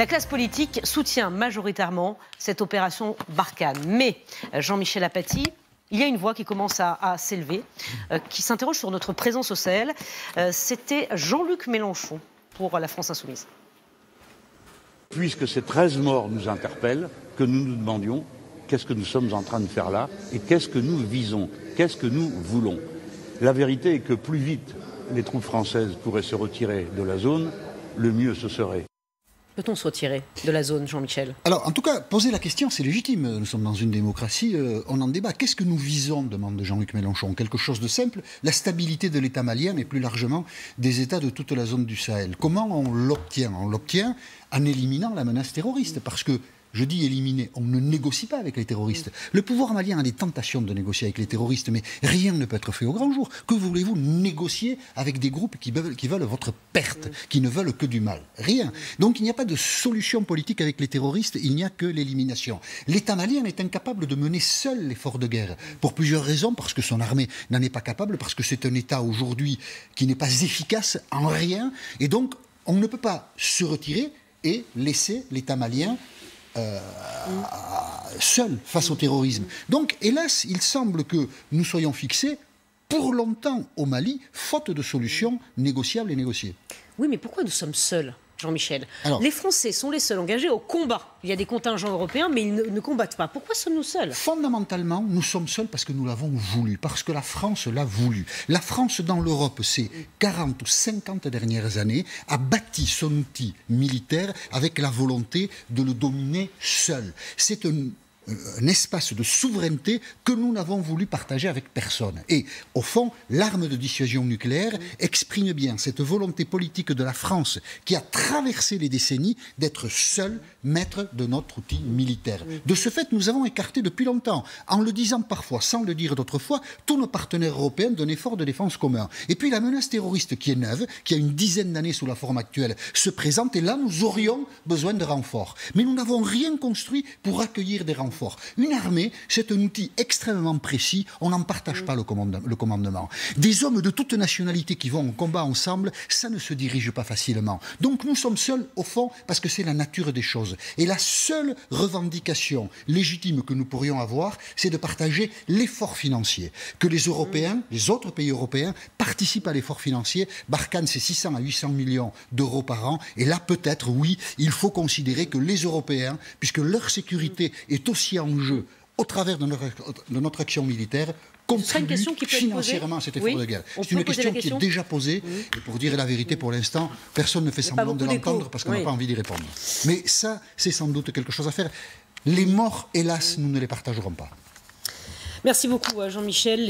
La classe politique soutient majoritairement cette opération Barkhane. Mais, Jean-Michel Apathy, il y a une voix qui commence à s'élever, qui s'interroge sur notre présence au Sahel. C'était Jean-Luc Mélenchon pour la France Insoumise. Puisque ces 13 morts nous interpellent, que nous nous demandions qu'est-ce que nous sommes en train de faire là et qu'est-ce que nous visons, qu'est-ce que nous voulons. La vérité est que plus vite les troupes françaises pourraient se retirer de la zone, le mieux ce serait. Peut-on se retirer de la zone, Jean-Michel? Alors, en tout cas, poser la question, c'est légitime. Nous sommes dans une démocratie, on en débat. Qu'est-ce que nous visons, demande Jean-Luc Mélenchon? Quelque chose de simple, la stabilité de l'État malien et plus largement des États de toute la zone du Sahel. Comment on l'obtient? On l'obtient en éliminant la menace terroriste, parce que je dis éliminer, on ne négocie pas avec les terroristes. Le pouvoir malien a des tentations de négocier avec les terroristes, mais rien ne peut être fait au grand jour. Que voulez-vous négocier avec des groupes qui veulent votre perte, qui ne veulent que du mal? Rien. Donc il n'y a pas de solution politique avec les terroristes, il n'y a que l'élimination. L'État malien est incapable de mener seul l'effort de guerre, pour plusieurs raisons, parce que son armée n'en est pas capable, parce que c'est un État aujourd'hui qui n'est pas efficace en rien, et donc on ne peut pas se retirer et laisser l'État malien seul face au terrorisme. Donc, hélas, il semble que nous soyons fixés pour longtemps au Mali, faute de solutions négociables et négociées. Oui, mais pourquoi nous sommes seuls, Jean-Michel? Alors, les Français sont les seuls engagés au combat. Il y a des contingents européens, mais ils ne combattent pas. Pourquoi sommes-nous seuls? Fondamentalement, nous sommes seuls parce que nous l'avons voulu, parce que la France l'a voulu. La France, dans l'Europe, ces 40 ou 50 dernières années, a bâti son outil militaire avec la volonté de le dominer seul. C'est un espace de souveraineté que nous n'avons voulu partager avec personne. Et, au fond, l'arme de dissuasion nucléaire exprime bien cette volonté politique de la France qui a traversé les décennies d'être seul maître de notre outil militaire. De ce fait, nous avons écarté depuis longtemps, en le disant parfois, sans le dire d'autres fois, tous nos partenaires européens d'un effort de défense commun. Et puis la menace terroriste qui est neuve, qui a une dizaine d'années sous la forme actuelle, se présente et là, nous aurions besoin de renforts. Mais nous n'avons rien construit pour accueillir des renforts. Une armée, c'est un outil extrêmement précis, on n'en partage pas le commandement. Des hommes de toute nationalité qui vont au combat ensemble, ça ne se dirige pas facilement. Donc nous sommes seuls, au fond, parce que c'est la nature des choses. Et la seule revendication légitime que nous pourrions avoir, c'est de partager l'effort financier. Que les Européens, les autres pays européens, participent à l'effort financier. Barkhane, c'est 600 à 800 millions d'euros par an. Et là, peut-être, oui, il faut considérer que les Européens, puisque leur sécurité est aussi en jeu au travers de notre action militaire, contribue financièrement à cet effort de guerre. C'est une question qui est déjà posée, et pour dire la vérité pour l'instant, personne ne fait semblant de l'entendre parce qu'on n'a pas envie d'y répondre. Mais ça, c'est sans doute quelque chose à faire. Les morts, hélas, nous ne les partagerons pas. Merci beaucoup, Jean-Michel.